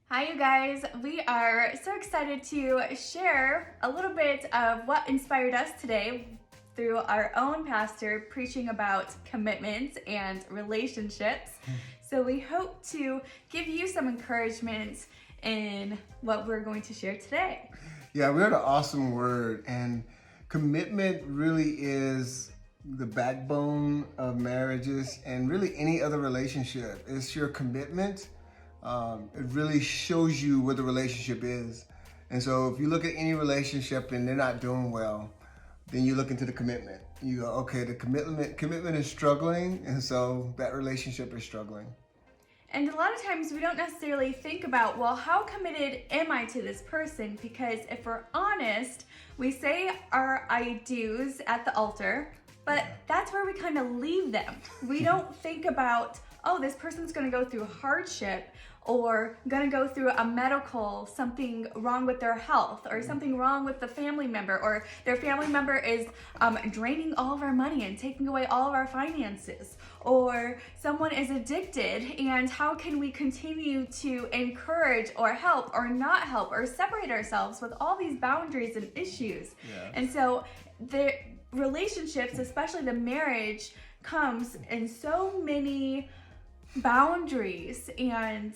Hi, you guys. We are so excited to share a little bit of what inspired us today through our own pastor preaching about commitment and relationships. So we hope to give you some encouragement in what we're going to share today. Yeah, we heard an awesome word, and commitment really is the backbone of marriages and really any other relationship. It's your commitment. It really shows you where the relationship is. And so if you look at any relationship and they're not doing well, then you look into the commitment. You go, okay, the commitment is struggling, and so that relationship is struggling. And a lot of times we don't necessarily think about, well, how committed am I to this person? Because if we're honest, we say our I do's at the altar, but that's where we kind of leave them. We don't think about, oh, this person's going to go through hardship or going to go through a medical, something wrong with their health or something wrong with the family member, or their family member is draining all of our money and taking away all of our finances, or someone is addicted, and how can we continue to encourage or help or not help or separate ourselves with all these boundaries and issues. And so the relationships, especially the marriage, comes in so many boundaries and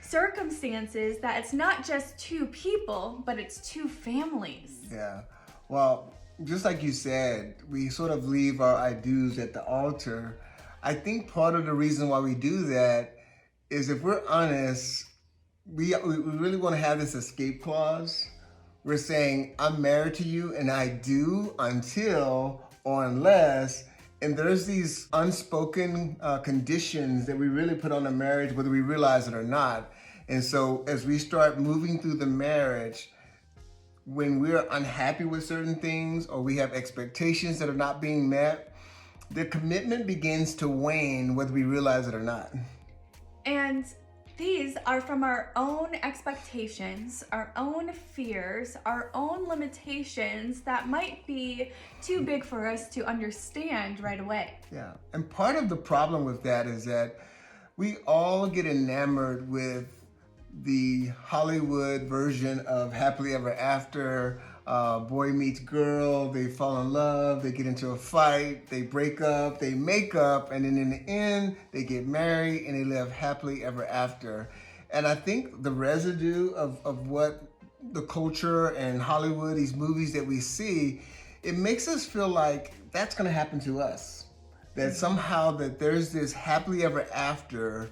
circumstances that it's not just two people, but it's two families. Yeah. Well, just like you said, we sort of leave our I do's at the altar. I think part of the reason why we do that is, if we're honest, we really want to have this escape clause. We're saying, I'm married to you and I do until or unless. And there's these unspoken conditions that we really put on a marriage, whether we realize it or not. And so as we start moving through the marriage, when we're unhappy with certain things or we have expectations that are not being met, the commitment begins to wane whether we realize it or not. And these are from our own expectations, our own fears, our own limitations that might be too big for us to understand right away. Yeah. And part of the problem with that is that we all get enamored with the Hollywood version of happily ever after. Boy meets girl, they fall in love, they get into a fight, they break up, they make up, and then in the end, they get married and they live happily ever after. And I think the residue of what the culture and Hollywood, these movies that we see, it makes us feel like that's going to happen to us. That somehow that there's this happily ever after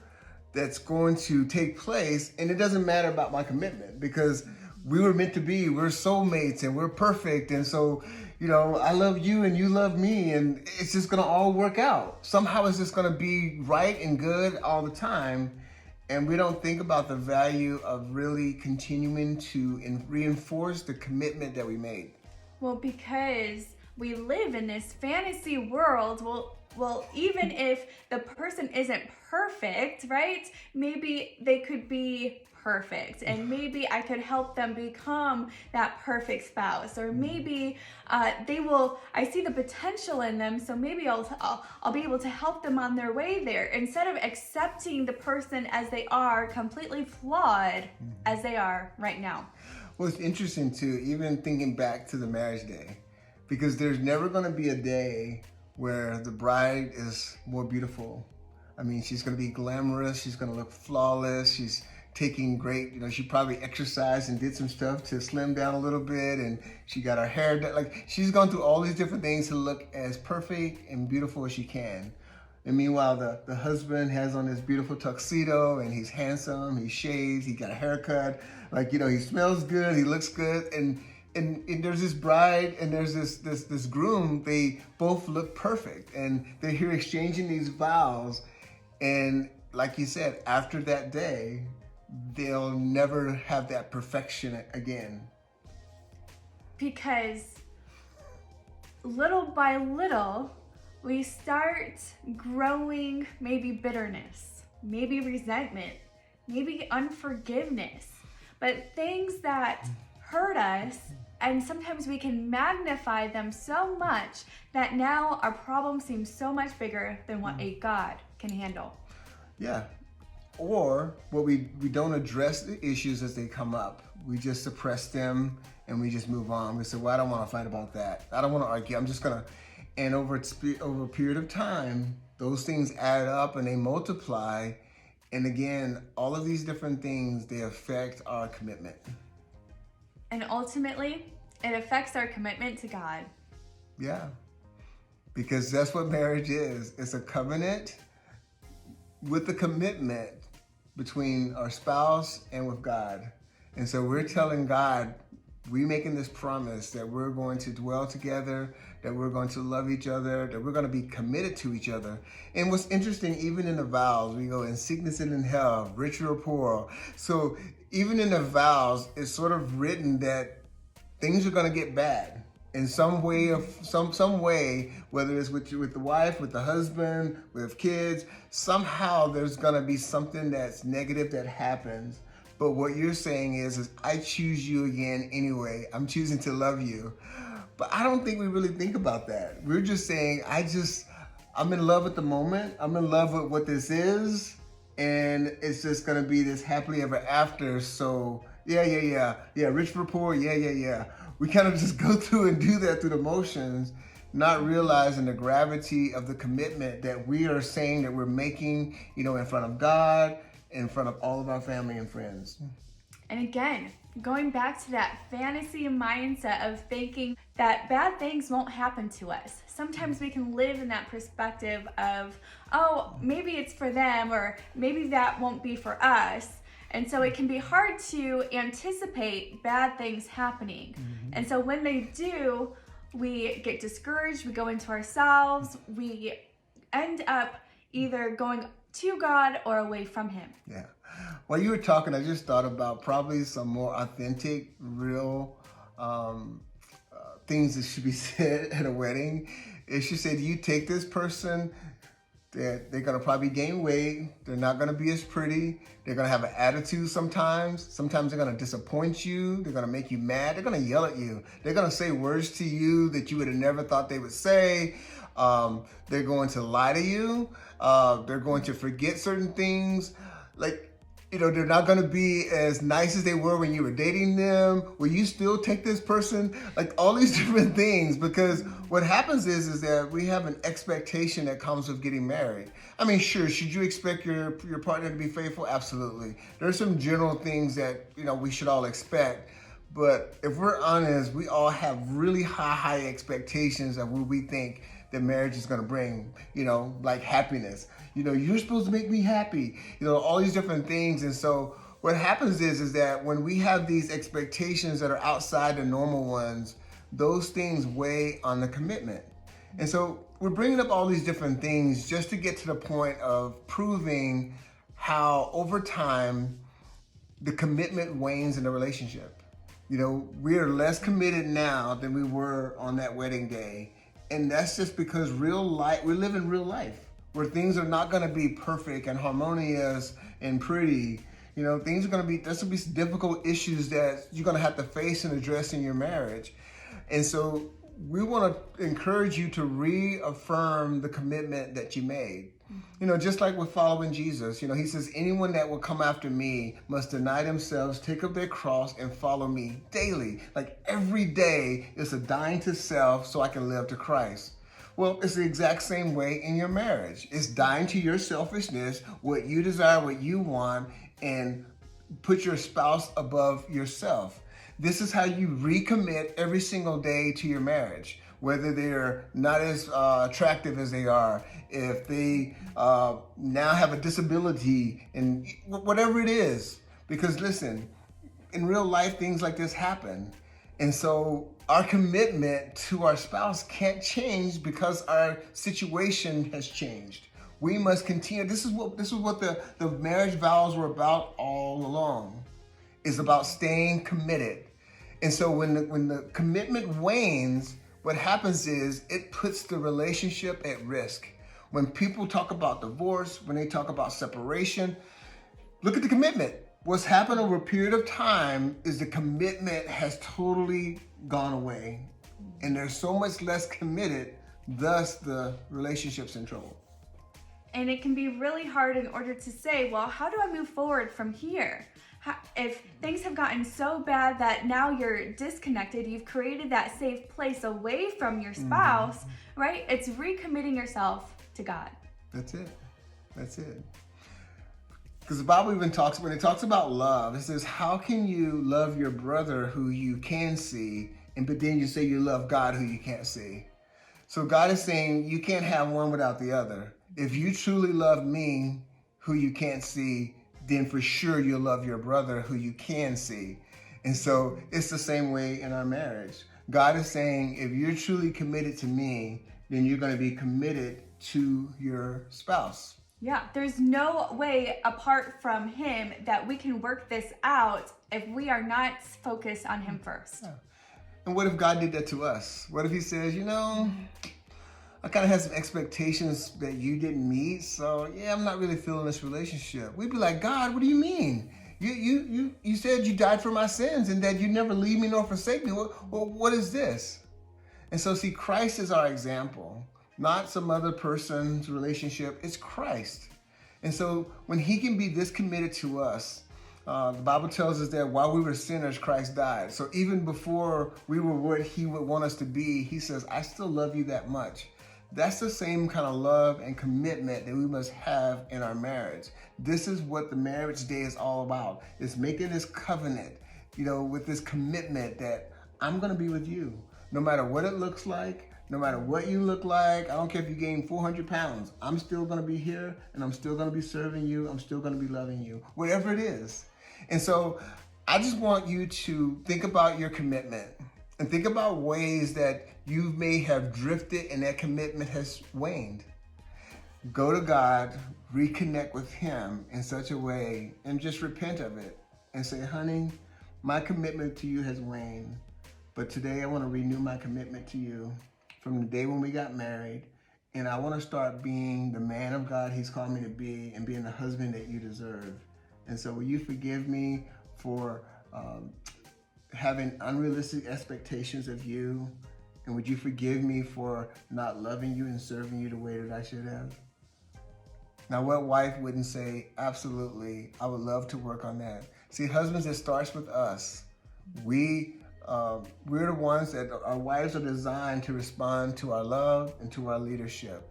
that's going to take place, and it doesn't matter about my commitment because we were meant to be, we're soulmates and we're perfect. And so, I love you and you love me, and it's just gonna all work out. Somehow it's just gonna be right and good all the time. And we don't think about the value of really continuing to reinforce the commitment that we made. Well, because we live in this fantasy world, well, even if the person isn't perfect, right? Maybe they could be perfect, and maybe I could help them become that perfect spouse, or maybe I see the potential in them, so maybe I'll be able to help them on their way there, instead of accepting the person as they are, completely flawed as they are right now. Well, it's interesting too, even thinking back to the marriage day, because there's never going to be a day where the bride is more beautiful. I mean, she's going to be glamorous. She's going to look flawless. She's taking great, she probably exercised and did some stuff to slim down a little bit, and she got her hair done. Like, she's gone through all these different things to look as perfect and beautiful as she can. And meanwhile, the husband has on this beautiful tuxedo, and he's handsome, he shaves, he got a haircut. Like, he smells good, he looks good. And there's this bride and there's this groom. They both look perfect, and they're here exchanging these vows. And like you said, after that day, they'll never have that perfection again. Because little by little, we start growing maybe bitterness, maybe resentment, maybe unforgiveness, but things that hurt us, and sometimes we can magnify them so much that now our problem seems so much bigger than what a God can handle. Yeah. Or what we don't address the issues as they come up. We just suppress them and we just move on. We say, well, I don't want to fight about that. I don't want to argue. I'm just gonna, and over a period of time, those things add up and they multiply. And again, all of these different things, they affect our commitment. And ultimately, it affects our commitment to God. Yeah, because that's what marriage is. It's a covenant with a commitment between our spouse and with God. And so we're telling God, we're making this promise that we're going to dwell together, that we're going to love each other, that we're going to be committed to each other. And what's interesting, even in the vows, we go in sickness and in health, rich or poor. So even in the vows, it's sort of written that things are going to get bad in some way, whether it's with the wife, with the husband, with kids. Somehow there's going to be something that's negative that happens. But what you're saying is I choose you again anyway. I'm choosing to love you. But I don't think we really think about that. We're just saying, I'm in love at the moment. I'm in love with what this is. And it's just going to be this happily ever after. So yeah, rich for poor, yeah. We kind of just go through and do that through the motions, not realizing the gravity of the commitment that we are saying that we're making, in front of God, in front of all of our family and friends. And again, going back to that fantasy mindset of thinking that bad things won't happen to us. Sometimes we can live in that perspective of, oh, maybe it's for them, or maybe that won't be for us. And so it can be hard to anticipate bad things happening. Mm-hmm. And so when they do, we get discouraged, we go into ourselves, we end up either going to God or away from Him. Yeah. While you were talking, I just thought about probably some more authentic, real things that should be said at a wedding. It should say, do you take this person? They're going to probably gain weight. They're not going to be as pretty. They're going to have an attitude sometimes. Sometimes they're going to disappoint you. They're going to make you mad. They're going to yell at you. They're going to say words to you that you would have never thought they would say. They're going to lie to you. They're going to forget certain things. They're not going to be as nice as they were when you were dating them. Will you still take this person? All these different things, because what happens is that we have an expectation that comes with getting married. I mean, sure, should you expect your partner to be faithful? Absolutely. There's some general things that, we should all expect. But if we're honest, we all have really high expectations of what we think that marriage is going to bring, like happiness. You're supposed to make me happy, all these different things. And so what happens is that when we have these expectations that are outside the normal ones, those things weigh on the commitment. And so we're bringing up all these different things just to get to the point of proving how over time the commitment wanes in the relationship. We are less committed now than we were on that wedding day. And that's just because we live in real life, where things are not going to be perfect and harmonious and pretty. There's going to be some difficult issues that you're going to have to face and address in your marriage. And so we want to encourage you to reaffirm the commitment that you made. Just like with following Jesus, he says, anyone that will come after me must deny themselves, take up their cross, and follow me daily. Every day is a dying to self so I can live to Christ. Well, it's the exact same way in your marriage. It's dying to your selfishness, what you desire, what you want, and put your spouse above yourself. This is how you recommit every single day to your marriage. Whether they're not as attractive as they are, if they now have a disability, and whatever it is. Because listen, in real life, things like this happen. And so our commitment to our spouse can't change because our situation has changed. We must continue. This is what the marriage vows were about all along. It's about staying committed. And so when the commitment wanes, what happens is it puts the relationship at risk. When people talk about divorce, when they talk about separation, look at the commitment. What's happened over a period of time is the commitment has totally gone away. And they're so much less committed, thus the relationship's in trouble. And it can be really hard in order to say, well, how do I move forward from here? If things have gotten so bad that now you're disconnected, you've created that safe place away from your spouse, right? It's recommitting yourself to God. That's it. That's it. Because the Bible even talks, when it talks about love, it says, how can you love your brother who you can see, but then you say you love God who you can't see? So God is saying you can't have one without the other. If you truly love me, who you can't see, then for sure you'll love your brother who you can see. And so it's the same way in our marriage. God is saying, if you're truly committed to me, then you're going to be committed to your spouse. Yeah, there's no way apart from him that we can work this out if we are not focused on him first. Yeah. And what if God did that to us? What if he says, I kind of had some expectations that you didn't meet, so yeah, I'm not really feeling this relationship. We'd be like, God, what do you mean? You said you died for my sins and that you never leave me nor forsake me. What is this? And so see, Christ is our example, not some other person's relationship. It's Christ. And so when he can be this committed to us, the Bible tells us that while we were sinners, Christ died. So even before we were what he would want us to be, he says, I still love you that much. That's the same kind of love and commitment that we must have in our marriage. This is what the marriage day is all about. It's making this covenant, with this commitment that I'm going to be with you. No matter what it looks like, no matter what you look like, I don't care if you gain 400 pounds, I'm still going to be here and I'm still going to be serving you. I'm still going to be loving you, whatever it is. And so I just want you to think about your commitment and think about ways that you may have drifted and that commitment has waned. Go to God, reconnect with him in such a way, and just repent of it and say, honey, my commitment to you has waned, but today I want to renew my commitment to you from the day when we got married, and I want to start being the man of God he's called me to be and being the husband that you deserve. And so will you forgive me for having unrealistic expectations of you? And would you forgive me for not loving you and serving you the way that I should have? Now, what wife wouldn't say, absolutely, I would love to work on that? See, husbands, it starts with us. We're the ones that our wives are designed to respond to our love and to our leadership.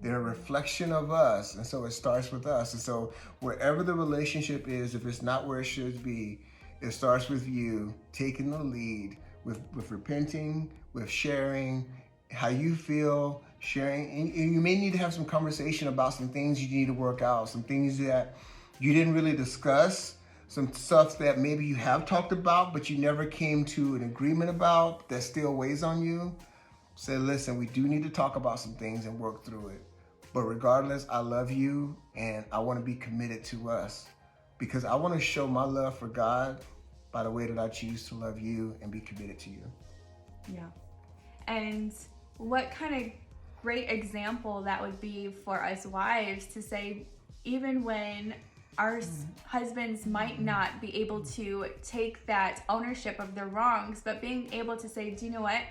They're a reflection of us, and so it starts with us. And so wherever the relationship is, if it's not where it should be, it starts with you taking the lead with repenting, with sharing how you feel, sharing. And you may need to have some conversation about some things you need to work out, some things that you didn't really discuss, some stuff that maybe you have talked about, but you never came to an agreement about that still weighs on you. Say, listen, we do need to talk about some things and work through it. But regardless, I love you and I want to be committed to us because I want to show my love for God by the way that I choose to love you and be committed to you. Yeah. And what kind of great example that would be for us wives to say, even when our husbands might not be able to take that ownership of their wrongs, but being able to say, do you know what?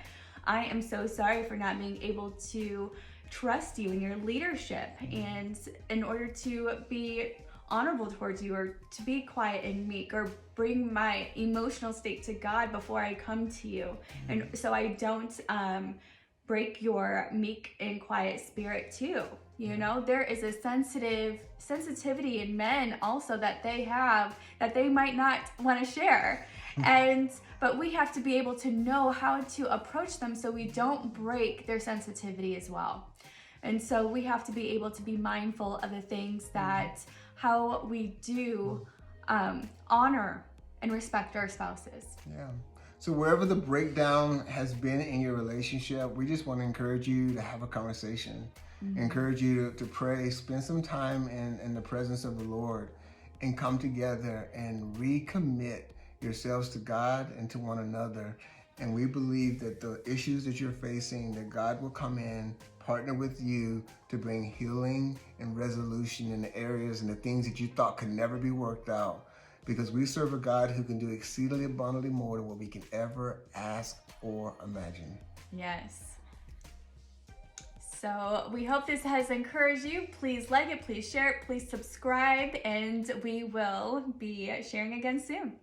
I am so sorry for not being able to trust you in your leadership, and in order to be honorable towards you, or to be quiet and meek, or bring my emotional state to God before I come to you, and so I don't break your meek and quiet spirit too. There is a sensitivity in men also that they have that they might not want to share. But we have to be able to know how to approach them so we don't break their sensitivity as well. And so we have to be able to be mindful of the things that, how we do honor and respect our spouses. Yeah. So wherever the breakdown has been in your relationship, we just want to encourage you to have a conversation, encourage you to pray, spend some time in the presence of the Lord, and come together and recommit yourselves to God and to one another. And we believe that the issues that you're facing, that God will come in, partner with you to bring healing and resolution in the areas and the things that you thought could never be worked out. Because we serve a God who can do exceedingly abundantly more than what we can ever ask or imagine. Yes. So we hope this has encouraged you. Please like it, please share it, please subscribe, and we will be sharing again soon.